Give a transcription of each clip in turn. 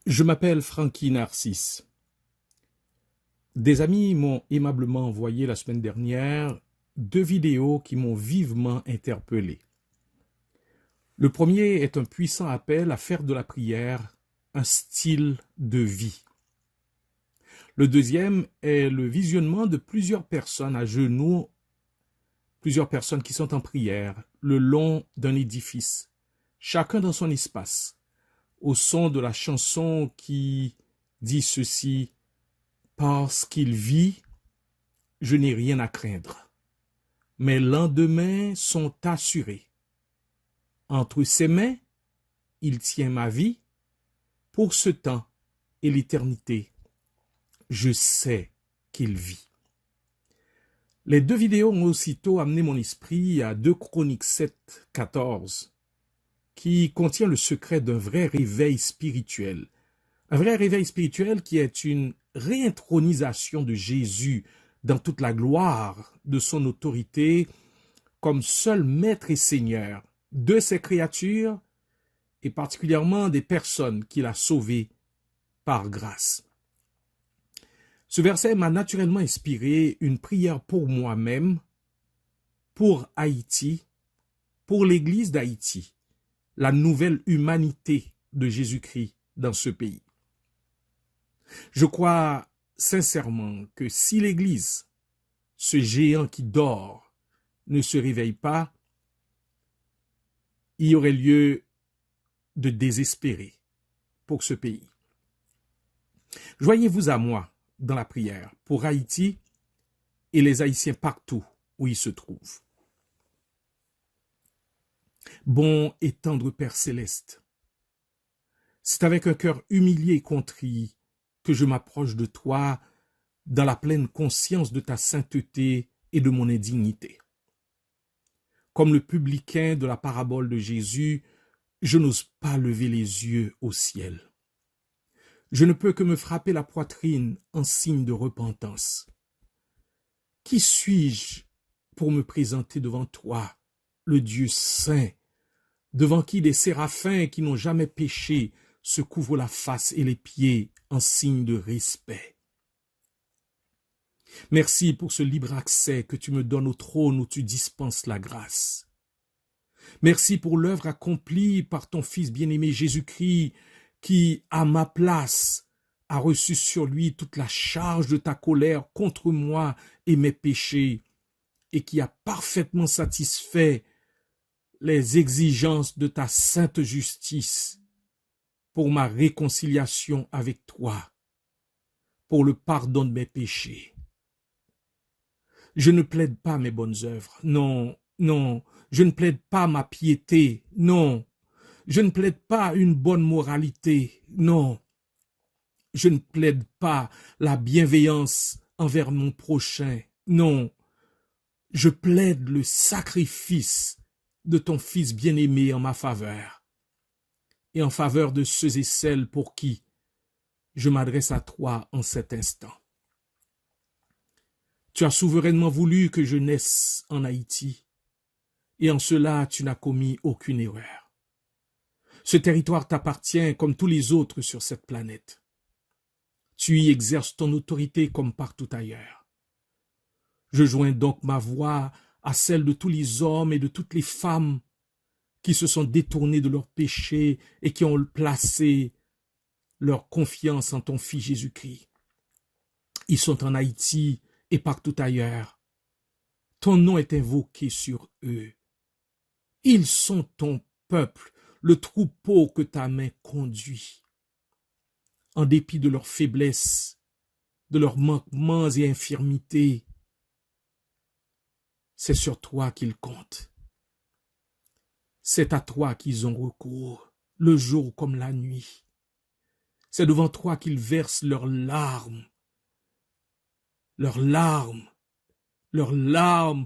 Je m'appelle Frankie Narcisse. Des amis m'ont aimablement envoyé la semaine dernière 2 vidéos qui m'ont vivement interpellé. Le premier est un puissant appel à faire de la prière un style de vie. Le deuxième est le visionnement de plusieurs personnes à genoux, plusieurs personnes qui sont en prière le long d'un édifice, chacun dans son espace, au son de la chanson qui dit ceci: parce qu'il vit, je n'ai rien à craindre. Mes lendemains sont assurés. Entre ses mains, il tient ma vie. Pour ce temps et l'éternité, je sais qu'il vit. Les 2 vidéos ont aussitôt amené mon esprit à 2 Chroniques 7, 14, qui contient le secret d'un vrai réveil spirituel. Un vrai réveil spirituel qui est une réintronisation de Jésus dans toute la gloire de son autorité comme seul maître et seigneur de ses créatures et particulièrement des personnes qu'il a sauvées par grâce. Ce verset m'a naturellement inspiré une prière pour moi-même, pour Haïti, pour l'Église d'Haïti, la nouvelle humanité de Jésus-Christ dans ce pays. Je crois sincèrement que si l'Église, ce géant qui dort, ne se réveille pas, il y aurait lieu de désespérer pour ce pays. Joignez-vous à moi dans la prière pour Haïti et les Haïtiens partout où ils se trouvent. Bon et tendre Père céleste, c'est avec un cœur humilié et contrit que je m'approche de toi dans la pleine conscience de ta sainteté et de mon indignité. Comme le publicain de la parabole de Jésus, je n'ose pas lever les yeux au ciel. Je ne peux que me frapper la poitrine en signe de repentance. Qui suis-je pour me présenter devant toi, le Dieu saint, devant qui des séraphins qui n'ont jamais péché se couvrent la face et les pieds en signe de respect? Merci pour ce libre accès que tu me donnes au trône où tu dispenses la grâce. Merci pour l'œuvre accomplie par ton Fils bien-aimé Jésus-Christ qui, à ma place, a reçu sur lui toute la charge de ta colère contre moi et mes péchés et qui a parfaitement satisfait les exigences de ta sainte justice pour ma réconciliation avec toi, pour le pardon de mes péchés. Je ne plaide pas mes bonnes œuvres, non, non, je ne plaide pas ma piété, non, je ne plaide pas une bonne moralité, non, je ne plaide pas la bienveillance envers mon prochain, non, je plaide le sacrifice de ton Fils bien-aimé en ma faveur et en faveur de ceux et celles pour qui je m'adresse à toi en cet instant. Tu as souverainement voulu que je naisse en Haïti, et en cela tu n'as commis aucune erreur. Ce territoire t'appartient comme tous les autres sur cette planète. Tu y exerces ton autorité comme partout ailleurs. Je joins donc ma voix à celle de tous les hommes et de toutes les femmes qui se sont détournés de leurs péchés et qui ont placé leur confiance en ton Fils Jésus-Christ. Ils sont en Haïti et partout ailleurs. Ton nom est invoqué sur eux. Ils sont ton peuple, le troupeau que ta main conduit. En dépit de leurs faiblesses, de leurs manquements et infirmités, c'est sur toi qu'ils comptent. C'est à toi qu'ils ont recours, le jour comme la nuit. C'est devant toi qu'ils versent leurs larmes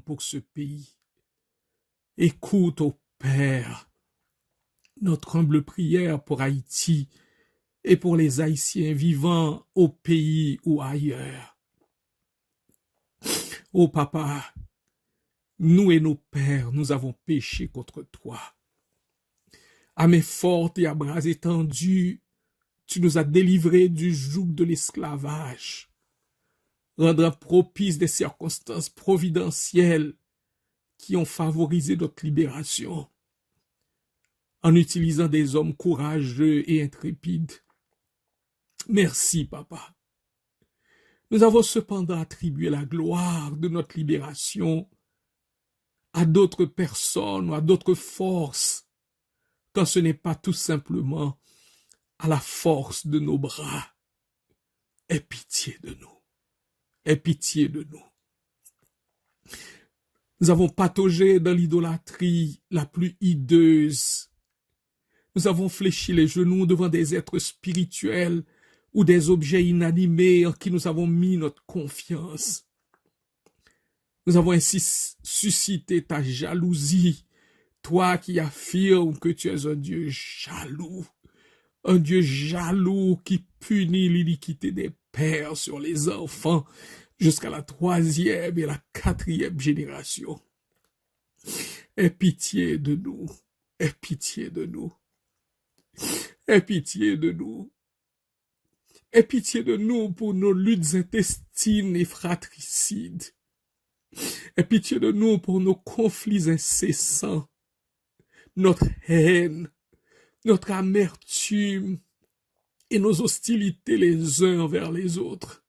pour ce pays. Écoute, ô Père, notre humble prière pour Haïti et pour les Haïtiens vivant au pays ou ailleurs. Ô Papa, nous et nos pères, nous avons péché contre toi. À main forte et à bras étendus, Tu nous as délivrés du joug de l'esclavage, rendant propice des circonstances providentielles qui ont favorisé notre libération, en utilisant des hommes courageux et intrépides. Merci, Papa. Nous avons cependant attribué la gloire de notre libération à d'autres personnes ou à d'autres forces, quand ce n'est pas tout simplement à la force de nos bras. Aie pitié de nous. Aie pitié de nous. Nous avons pataugé dans l'idolâtrie la plus hideuse. Nous avons fléchi les genoux devant des êtres spirituels ou des objets inanimés en qui nous avons mis notre confiance. Nous avons ainsi suscité ta jalousie, toi qui affirmes que tu es un Dieu jaloux qui punit l'iniquité des pères sur les enfants jusqu'à la 3e et la 4e génération. Aie pitié de nous, aie pitié de nous, aie pitié de nous. Aie pitié de nous pour nos luttes intestines et fratricides. Aie pitié de nous pour nos conflits incessants, notre haine, notre amertume et nos hostilités les uns envers les autres.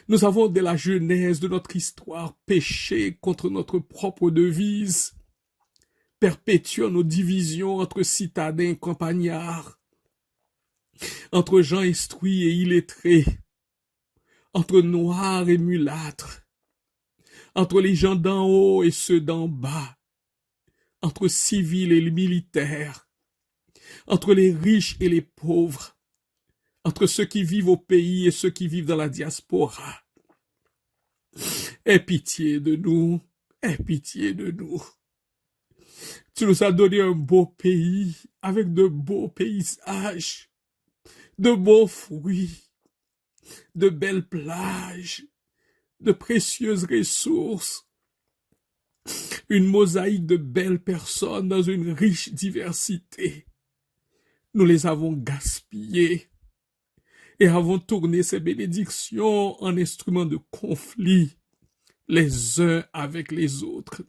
Nous avons dès la genèse de notre histoire péché contre notre propre devise, perpétuant nos divisions entre citadins et campagnards, entre gens instruits et illettrés, entre noirs et mulâtres, entre les gens d'en haut et ceux d'en bas, entre civils et les militaires, entre les riches et les pauvres, entre ceux qui vivent au pays et ceux qui vivent dans la diaspora. Aie pitié de nous, aie pitié de nous. Tu nous as donné un beau pays avec de beaux paysages, de beaux fruits, de belles plages, de précieuses ressources, une mosaïque de belles personnes dans une riche diversité. Nous les avons gaspillées et avons tourné ces bénédictions en instruments de conflit les uns avec les autres.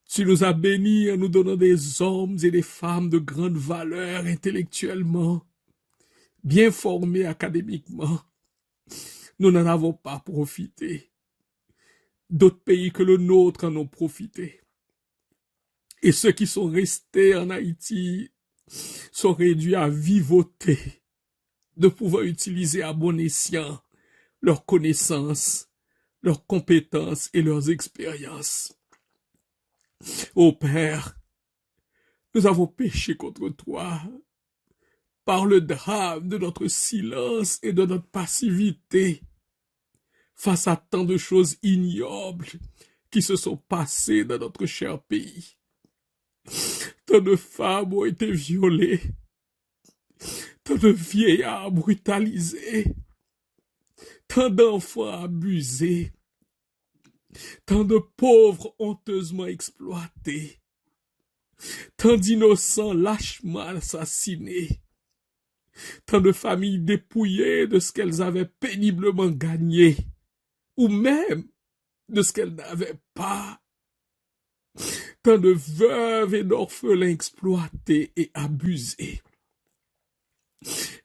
Tu nous as bénis en nous donnant des hommes et des femmes de grande valeur intellectuellement, bien formés académiquement. Nous n'en avons pas profité. D'autres pays que le nôtre en ont profité. Et ceux qui sont restés en Haïti sont réduits à vivoter, de pouvoir utiliser à bon escient leurs connaissances, leurs compétences et leurs expériences. Ô Père, nous avons péché contre toi par le drame de notre silence et de notre passivité face à tant de choses ignobles qui se sont passées dans notre cher pays. Tant de femmes ont été violées, tant de vieillards brutalisés, tant d'enfants abusés, tant de pauvres honteusement exploités, tant d'innocents lâchement assassinés, tant de familles dépouillées de ce qu'elles avaient péniblement gagné, ou même de ce qu'elles n'avaient pas, tant de veuves et d'orphelins exploités et abusés.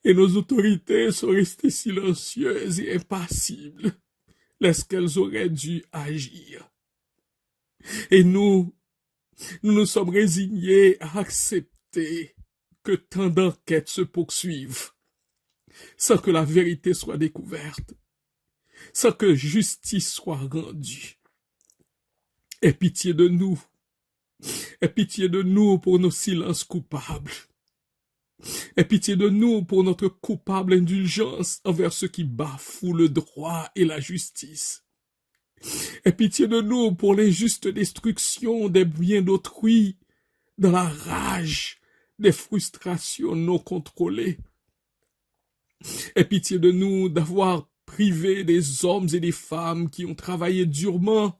Et nos autorités sont restées silencieuses et impassibles lorsqu'elles auraient dû agir. Et nous nous sommes résignés à accepter que tant d'enquêtes se poursuivent, sans que la vérité soit découverte, sans que justice soit rendue. Aie pitié de nous. Aie pitié de nous pour nos silences coupables. Aie pitié de nous pour notre coupable indulgence envers ceux qui bafouent le droit et la justice. Aie pitié de nous pour l'injuste destruction des biens d'autrui dans la rage des frustrations non contrôlées. Aie pitié de nous d'avoir privé des hommes et des femmes qui ont travaillé durement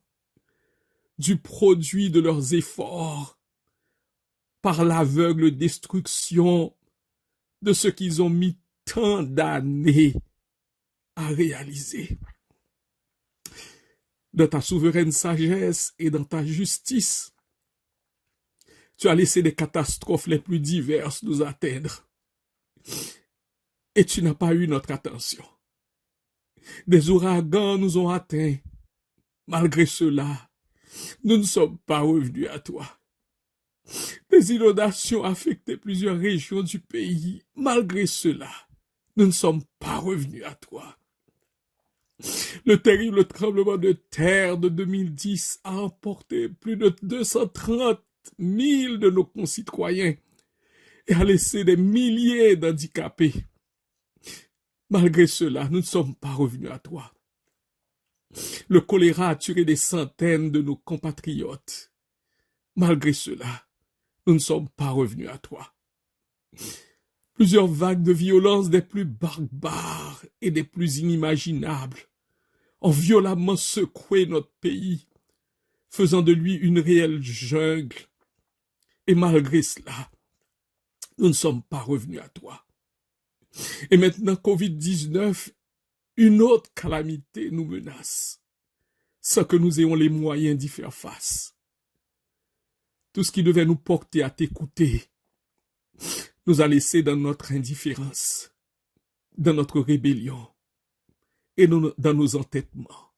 du produit de leurs efforts par l'aveugle destruction de ce qu'ils ont mis tant d'années à réaliser. Dans ta souveraine sagesse et dans ta justice, tu as laissé les catastrophes les plus diverses nous atteindre. Et tu n'as pas eu notre attention. Des ouragans nous ont atteints. Malgré cela, nous ne sommes pas revenus à toi. Des inondations affectaient plusieurs régions du pays. Malgré cela, nous ne sommes pas revenus à toi. Le terrible tremblement de terre de 2010 a emporté plus de 230 000 de nos concitoyens et a laissé des milliers d'handicapés. Malgré cela, nous ne sommes pas revenus à toi. Le choléra a tué des centaines de nos compatriotes. Malgré cela, nous ne sommes pas revenus à toi. Plusieurs vagues de violence des plus barbares et des plus inimaginables ont violemment secoué notre pays, faisant de lui une réelle jungle. Et malgré cela, nous ne sommes pas revenus à toi. Et maintenant, Covid-19, une autre calamité nous menace, sans que nous ayons les moyens d'y faire face. Tout ce qui devait nous porter à t'écouter nous a laissés dans notre indifférence, dans notre rébellion et dans nos entêtements.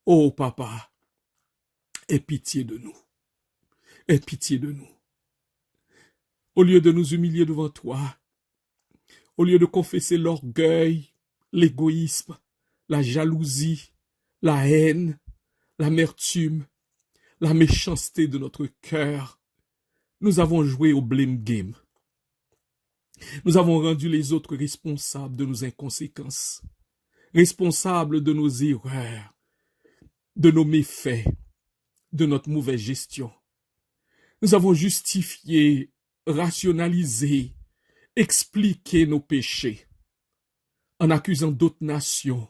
Oh papa, aie pitié de nous, aie pitié de nous. Au lieu de nous humilier devant toi, au lieu de confesser l'orgueil, l'égoïsme, la jalousie, la haine, l'amertume, la méchanceté de notre cœur, nous avons joué au blame game. Nous avons rendu les autres responsables de nos inconséquences, responsables de nos erreurs, de nos méfaits, de notre mauvaise gestion. Nous avons justifié, rationalisé, expliqué nos péchés en accusant d'autres nations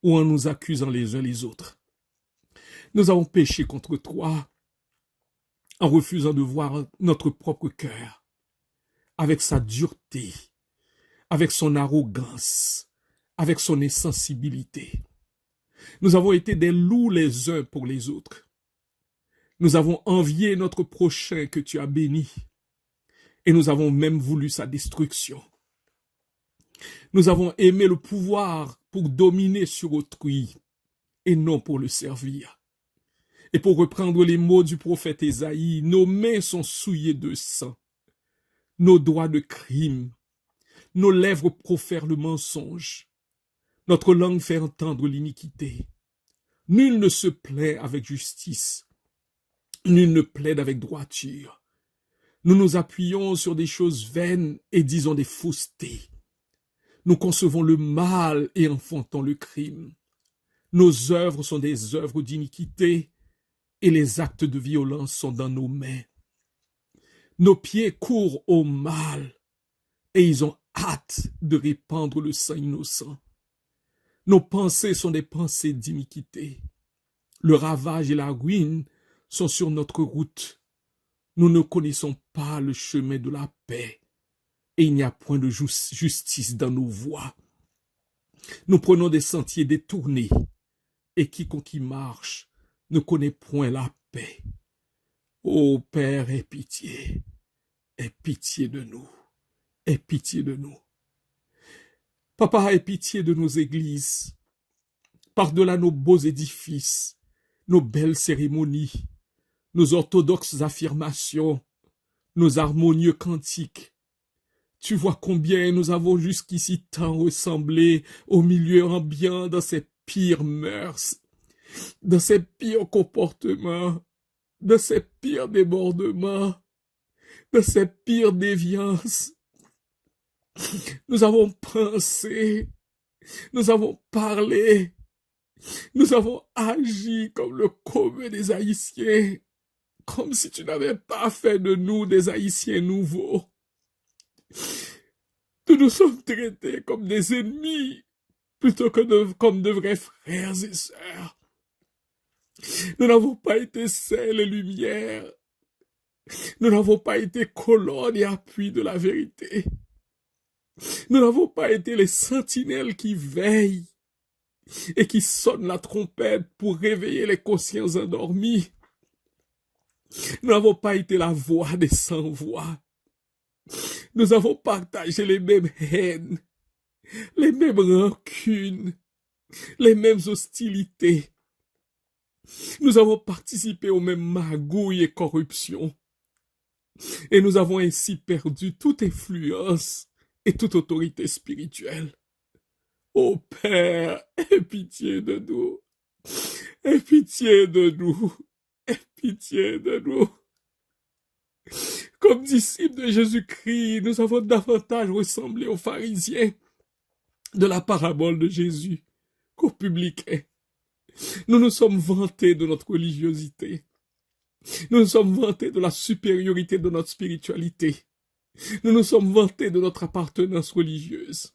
ou en nous accusant les uns les autres. Nous avons péché contre toi en refusant de voir notre propre cœur avec sa dureté, avec son arrogance, avec son insensibilité. Nous avons été des loups les uns pour les autres. Nous avons envié notre prochain que tu as béni et nous avons même voulu sa destruction. Nous avons aimé le pouvoir pour dominer sur autrui et non pour le servir. Et pour reprendre les mots du prophète Ésaïe, nos mains sont souillées de sang, nos doigts de crime, nos lèvres profèrent le mensonge, notre langue fait entendre l'iniquité. Nul ne se plaint avec justice, nul ne plaide avec droiture. Nous nous appuyons sur des choses vaines et disons des faussetés. Nous concevons le mal et enfantons le crime. Nos œuvres sont des œuvres d'iniquité et les actes de violence sont dans nos mains. Nos pieds courent au mal et ils ont hâte de répandre le sang innocent. Nos pensées sont des pensées d'iniquité. Le ravage et la ruine sont sur notre route. Nous ne connaissons pas le chemin de la paix et il n'y a point de justice dans nos voies. Nous prenons des sentiers détournés et quiconque y marche ne connaît point la paix. Ô Père, aie pitié de nous, aie pitié de nous. Papa, aie pitié de nos églises, par-delà nos beaux édifices, nos belles cérémonies, nos orthodoxes affirmations, nos harmonieux cantiques. Tu vois combien nous avons jusqu'ici tant ressemblé au milieu ambiant dans ces pires mœurs, dans ces pires comportements, dans ces pires débordements, dans ces pires déviances. Nous avons pensé, nous avons parlé, nous avons agi comme le commun des Haïtiens, comme si tu n'avais pas fait de nous des Haïtiens nouveaux. Nous nous sommes traités comme des ennemis, plutôt que comme de vrais frères et sœurs. Nous n'avons pas été sel et lumière, Nous n'avons pas été colonne et appui de la vérité. Nous n'avons pas été les sentinelles qui veillent et qui sonnent la trompette pour réveiller les consciences endormies. Nous n'avons pas été la voix des sans-voix. Nous avons partagé les mêmes haines, les mêmes rancunes, les mêmes hostilités. Nous avons participé aux mêmes magouilles et corruptions. Et nous avons ainsi perdu toute influence et toute autorité spirituelle. Ô Père, aie pitié de nous. Aie pitié de nous. Aie pitié de nous. Comme disciples de Jésus-Christ, nous avons davantage ressemblé aux pharisiens de la parabole de Jésus qu'aux publicains. Nous nous sommes vantés de notre religiosité. Nous nous sommes vantés de la supériorité de notre spiritualité. Nous nous sommes vantés de notre appartenance religieuse.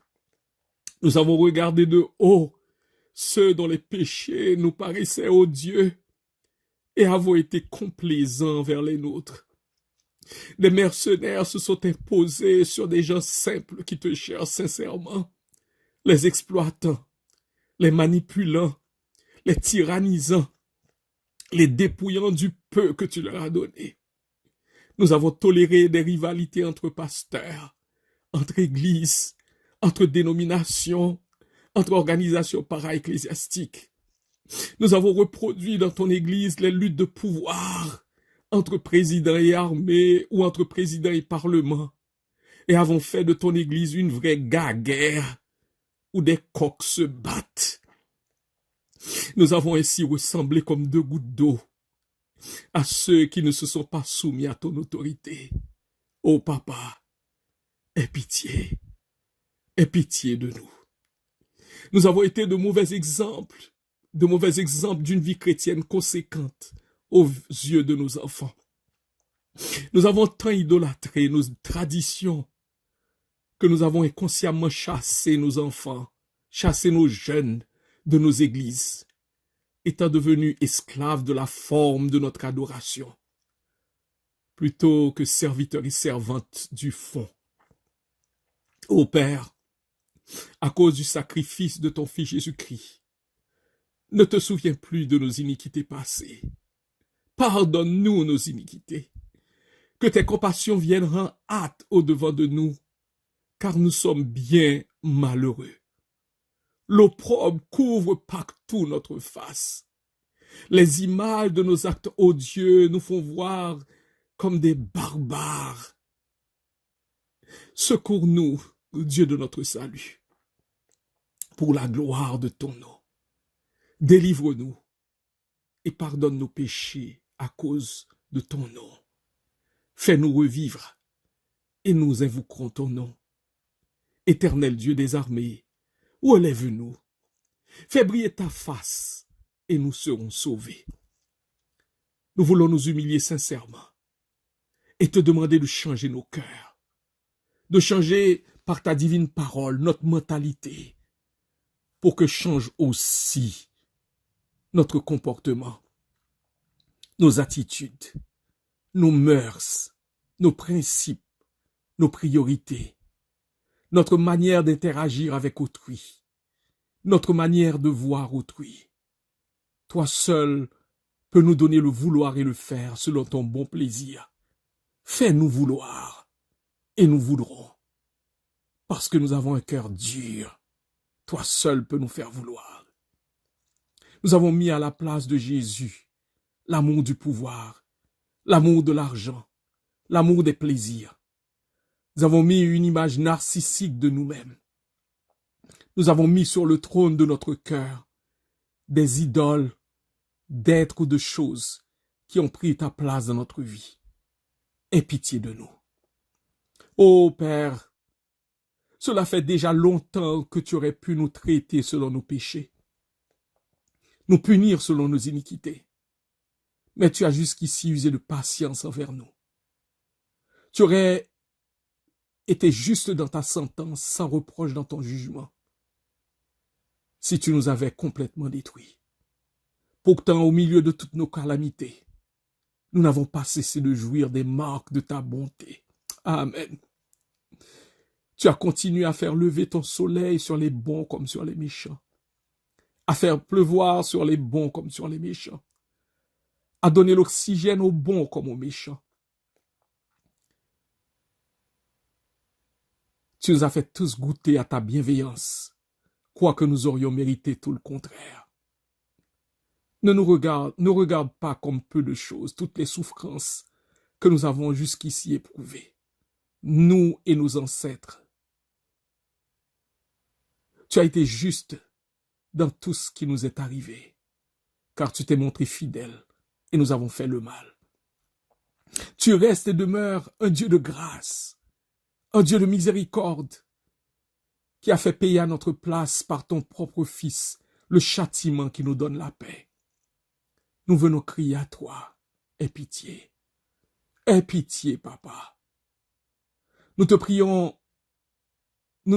Nous avons regardé de haut ceux dont les péchés nous paraissaient odieux et avons été complaisants vers les nôtres. Des mercenaires se sont imposés sur des gens simples qui te cherchent sincèrement, les exploitant, les manipulant, les tyrannisant, les dépouillant du peu que tu leur as donné. Nous avons toléré des rivalités entre pasteurs, entre églises, entre dénominations, entre organisations para-ecclésiastiques. Nous avons reproduit dans ton église les luttes de pouvoir entre président et armée ou entre président et parlement et avons fait de ton église une vraie guerre où des coqs se battent. Nous avons ainsi ressemblé comme deux gouttes d'eau à ceux qui ne se sont pas soumis à ton autorité. Ô Papa, aie pitié de nous. Nous avons été de mauvais exemples d'une vie chrétienne conséquente aux yeux de nos enfants. Nous avons tant idolâtré nos traditions que nous avons inconsciemment chassé nos enfants, chassé nos jeunes de nos églises, étant devenus esclaves de la forme de notre adoration, plutôt que serviteurs et servantes du fond. Ô Père, à cause du sacrifice de ton Fils Jésus-Christ, ne te souviens plus de nos iniquités passées. Pardonne-nous nos iniquités. Que tes compassions viennent en hâte au-devant de nous, car nous sommes bien malheureux. L'opprobre couvre partout notre face. Les images de nos actes odieux nous font voir comme des barbares. Secours-nous, Dieu de notre salut, pour la gloire de ton nom. Délivre-nous et pardonne nos péchés à cause de ton nom. Fais-nous revivre et nous invoquerons ton nom. Éternel Dieu des armées, relève-nous. Fais briller ta face et nous serons sauvés. Nous voulons nous humilier sincèrement et te demander de changer nos cœurs, de changer par ta divine parole notre mentalité pour que change aussi notre comportement, nos attitudes, nos mœurs, nos principes, nos priorités, notre manière d'interagir avec autrui, notre manière de voir autrui. Toi seul peux nous donner le vouloir et le faire selon ton bon plaisir. Fais-nous vouloir et nous voudrons. Parce que nous avons un cœur dur, toi seul peux nous faire vouloir. Nous avons mis à la place de Jésus l'amour du pouvoir, l'amour de l'argent, l'amour des plaisirs. Nous avons mis une image narcissique de nous-mêmes. Nous avons mis sur le trône de notre cœur des idoles, d'êtres ou de choses qui ont pris ta place dans notre vie. Aie pitié de nous. Ô Père, cela fait déjà longtemps que tu aurais pu nous traiter selon nos péchés, nous punir selon nos iniquités. Mais tu as jusqu'ici usé de patience envers nous. Tu aurais été juste dans ta sentence, sans reproche dans ton jugement, si tu nous avais complètement détruits. Pourtant, au milieu de toutes nos calamités, nous n'avons pas cessé de jouir des marques de ta bonté. Amen. Tu as continué à faire lever ton soleil sur les bons comme sur les méchants, à faire pleuvoir sur les bons comme sur les méchants, à donner l'oxygène aux bons comme aux méchants. Tu nous as fait tous goûter à ta bienveillance, quoique nous aurions mérité tout le contraire. Ne regarde pas comme peu de choses toutes les souffrances que nous avons jusqu'ici éprouvées, nous et nos ancêtres. Tu as été juste dans tout ce qui nous est arrivé, car tu t'es montré fidèle et nous avons fait le mal. Tu restes et demeures un Dieu de grâce, un Dieu de miséricorde, qui a fait payer à notre place par ton propre Fils le châtiment qui nous donne la paix. Nous venons crier à toi, aie pitié, papa. Nous ne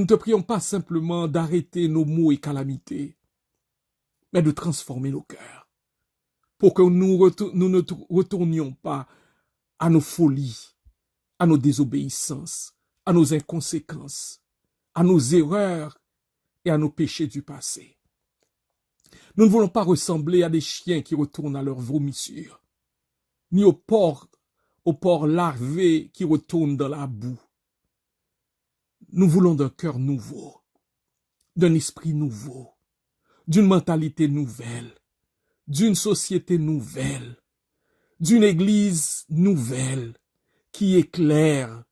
te prions pas simplement d'arrêter nos maux et calamités, mais de transformer nos cœurs, pour que nous ne retournions pas à nos folies, à nos désobéissances, à nos inconséquences, à nos erreurs et à nos péchés du passé. Nous ne voulons pas ressembler à des chiens qui retournent à leur vomissure, ni aux porcs larvés qui retournent dans la boue. Nous voulons d'un cœur nouveau, d'un esprit nouveau, d'une mentalité nouvelle, d'une société nouvelle, d'une église nouvelle qui éclaire,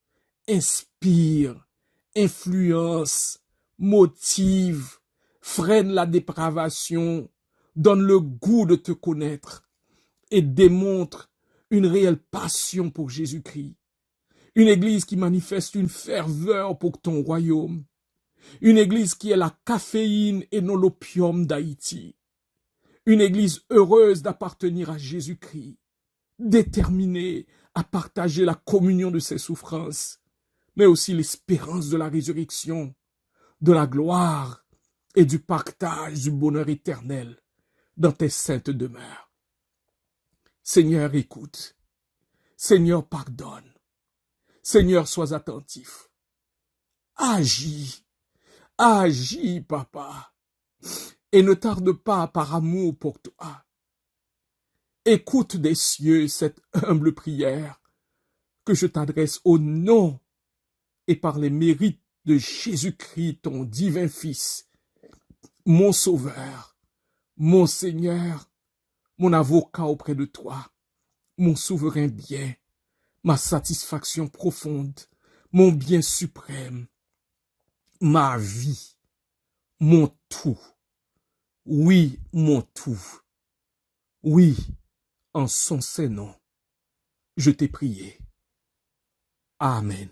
inspire, influence, motive, freine la dépravation, donne le goût de te connaître et démontre une réelle passion pour Jésus-Christ. Une église qui manifeste une ferveur pour ton royaume. Une église qui est la caféine et non l'opium d'Haïti. Une église heureuse d'appartenir à Jésus-Christ, déterminée à partager la communion de ses souffrances, mais aussi l'espérance de la résurrection, de la gloire et du partage du bonheur éternel dans tes saintes demeures. Seigneur, écoute. Seigneur, pardonne. Seigneur, sois attentif. Agis, agis, papa, et ne tarde pas par amour pour toi. Écoute des cieux cette humble prière que je t'adresse au nom et par les mérites de Jésus-Christ, ton divin Fils, mon Sauveur, mon Seigneur, mon avocat auprès de toi, mon souverain bien, ma satisfaction profonde, mon bien suprême, ma vie, mon tout. Oui, mon tout. Oui, en son Saint nom, je t'ai prié. Amen.